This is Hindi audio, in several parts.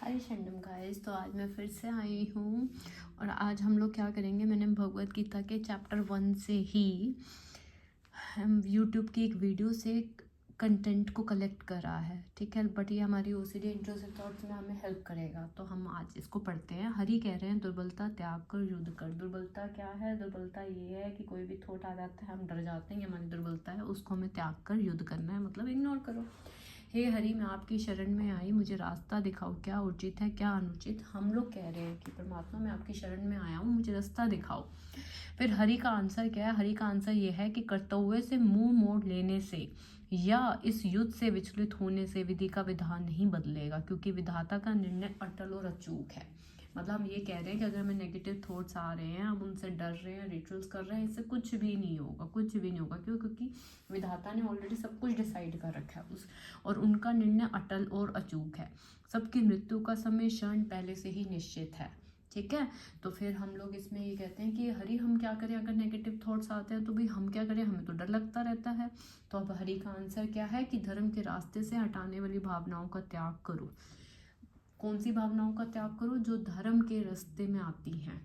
हरे शरणम गाइस। तो आज मैं फिर से आई हूँ और आज हम लोग क्या करेंगे, मैंने भगवत गीता के चैप्टर 1 से ही हम यूट्यूब की एक वीडियो से कंटेंट को कलेक्ट करा है, ठीक है। बट ये हमारी ओसीडी इंट्रूसिव थॉट्स में हमें हेल्प करेगा, तो हम आज इसको पढ़ते हैं। हरि कह रहे हैं दुर्बलता त्याग कर युद्ध कर। दुर्बलता क्या है? दुर्बलता ये है कि कोई भी थॉट आ जाता है, हम डर जाते हैं, ये हमारी दुर्बलता है, उसको हमें त्याग कर युद्ध करना है, मतलब इग्नोर करो। हे हरि, मैं आपकी शरण में आई, मुझे रास्ता दिखाओ, क्या उचित है क्या अनुचित। हम लोग कह रहे हैं कि परमात्मा मैं आपकी शरण में आया हूँ, मुझे रास्ता दिखाओ। फिर हरि का आंसर क्या है? हरि का आंसर ये है कि कर्तव्य से मुंह मोड़ लेने से या इस युद्ध से विचलित होने से विधि का विधान नहीं बदलेगा, क्योंकि विधाता का निर्णय अटल और अचूक है। मतलब हम ये कह रहे हैं कि अगर हमें नेगेटिव थॉट्स आ रहे हैं, हम उनसे डर रहे हैं, रिचुअल्स कर रहे हैं, इससे कुछ भी नहीं होगा, कुछ भी नहीं होगा। क्यों? क्योंकि विधाता ने ऑलरेडी सब कुछ डिसाइड कर रखा है उस, और उनका निर्णय अटल और अचूक है। सबकी मृत्यु का समय क्षण पहले से ही निश्चित है, ठीक है। तो फिर हम लोग इसमें ये कहते हैं कि हरि हम क्या करें, अगर नेगेटिव थॉट्स आते हैं तो भी हम क्या करें, हमें तो डर लगता रहता है। तो अब हरि का आंसर क्या है कि धर्म के रास्ते से हटाने वाली भावनाओं का त्याग करो। कौन सी भावनाओं का त्याग करो? जो धर्म के रास्ते में आती हैं,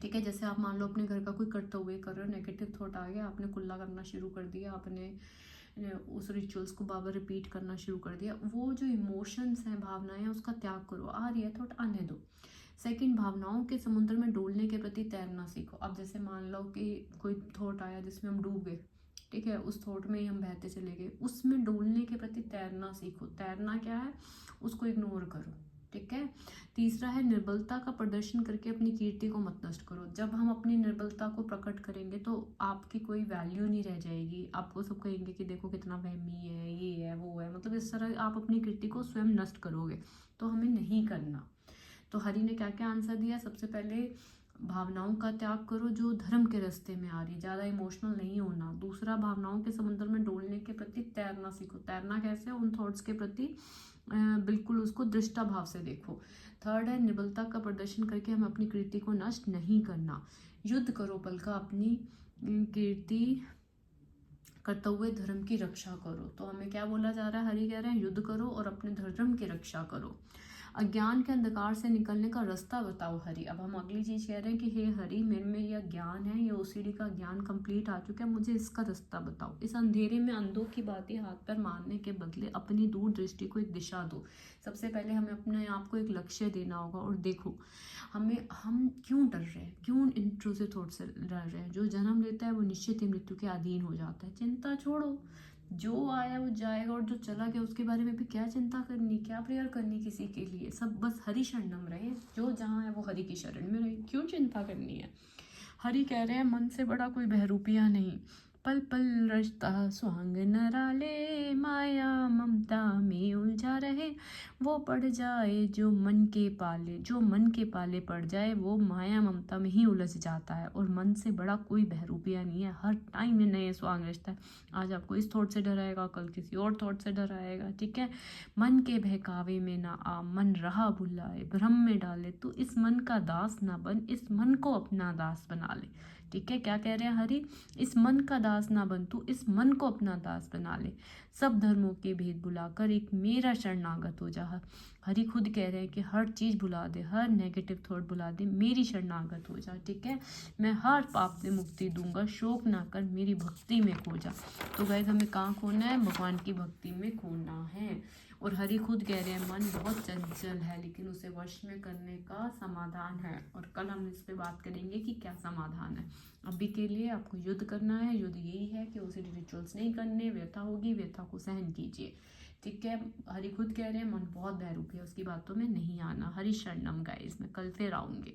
ठीक है। जैसे आप मान लो अपने घर का कोई कर्तव्य कर रहे हो, नेगेटिव थॉट आ गया, आपने कुल्ला करना शुरू कर दिया, आपने उस रिचुअल्स को बार बार रिपीट करना शुरू कर दिया, वो जो इमोशंस हैं, भावनाएं हैं, उसका त्याग करो। आ रही है थॉट, आने दो। सेकंड, भावनाओं के समुद्र में डोलने के प्रति तैरना सीखो। अब जैसे मान लो कि कोई थॉट आया जिसमें हम डूब गए, ठीक है, उस थॉट में ही हम बहते चले गए, उसमें डोलने के प्रति तैरना सीखो। तैरना क्या है? उसको इग्नोर करो, ठीक है। तीसरा है निर्बलता का प्रदर्शन करके अपनी कीर्ति को मत नष्ट करो। जब हम अपनी निर्बलता को प्रकट करेंगे तो आपकी कोई वैल्यू नहीं रह जाएगी, आपको सब कहेंगे कि देखो कितना वहमी है, ये है वो है, मतलब इस तरह आप अपनी कीर्ति को स्वयं नष्ट करोगे, तो हमें नहीं करना। तो हरि ने क्या क्या आंसर दिया? सबसे पहले भावनाओं का त्याग करो जो धर्म के रास्ते में आ रही, ज़्यादा इमोशनल नहीं होना। दूसरा, भावनाओं के समुद्र में डोलने के प्रति तैरना सीखो। तैरना कैसे? उन थॉट्स के प्रति बिल्कुल उसको दृष्टा भाव से देखो। थर्ड है निर्बलता का प्रदर्शन करके हम अपनी कीर्ति को नष्ट नहीं करना। युद्ध करो पल का, अपनी कीर्ति कर्तव्य धर्म की रक्षा करो। तो हमें क्या बोला जा रहा है? हरि कह रहे हैं युद्ध करो और अपने धर्म की रक्षा करो। अज्ञान के अंधकार से निकलने का रास्ता बताओ हरि। अब हम अगली चीज कह रहे हैं कि हे हरि, मेरे में यह ज्ञान है, ये ओसीडी का ज्ञान कंप्लीट आ चुका है, मुझे इसका रास्ता बताओ। इस अंधेरे में अंधों की बातें हाथ पर मारने के बदले अपनी दूर दृष्टि को एक दिशा दो। सबसे पहले हमें अपने आप को एक लक्ष्य देना होगा। और देखो हम क्यों डर रहे हैं, क्यों इंट्रूसिव थॉट से डर रहे हैं? जो जन्म लेता है वो निश्चित ही मृत्यु के अधीन हो जाता है। चिंता छोड़ो, जो आया वो जाएगा, और जो चला गया उसके बारे में भी क्या चिंता करनी, क्या प्रेयर करनी किसी के लिए। सब बस हरि शरणम रहे, जो जहाँ है वो हरि की शरण में रहे, क्यों चिंता करनी है। हरि कह रहे हैं मन से बड़ा कोई बहरूपिया नहीं, पल पल रचता स्वांग नराले, माया ममता में उलझा रहे, वो पड़ जाए जो मन के पाले। जो मन के पाले पड़ जाए वो माया ममता में ही उलझ जाता है। और मन से बड़ा कोई बहरूपिया नहीं है, हर टाइम में नए स्वांग रचता है। आज आपको इस थॉट से डराएगा, कल किसी और थॉट से डराएगा, ठीक है। मन के बहकावे में ना आ, मन रहा भुलाए, भ्रम में डाले, तू इस मन का दास ना बन, इस मन को अपना दास बना ले, ठीक है। क्या कह रहे हैं हरि? इस मन का दास ना बन, तू इस मन को अपना दास बना ले। सब धर्मों के भेद भुलाकर एक मेरा शरणागत हो जा। हरि खुद कह रहे हैं कि हर चीज भुला दे, हर नेगेटिव थॉट भुला दे, मेरी शरणागत हो जा, ठीक है। मैं हर पाप से मुक्ति दूंगा, शोक ना कर, मेरी भक्ति में खो जा। तो गाइस हमें कहाँ खोना है? भगवान की भक्ति में खोना है। और हरि खुद कह रहे हैं मन बहुत चंचल है, लेकिन उसे वश में करने का समाधान है। और कल हम इस पे बात करेंगे कि क्या समाधान है। अभी के लिए आपको युद्ध करना है। युद्ध यही है कि उसे रिचुअल्स नहीं करने, व्यथा होगी, व्यथा को सहन कीजिए, ठीक है। हरि खुद कह रहे हैं मन बहुत बहरूप है, उसकी बातों में नहीं आना। हरि शरणम गाइस, मैं कल फिर आऊंगी।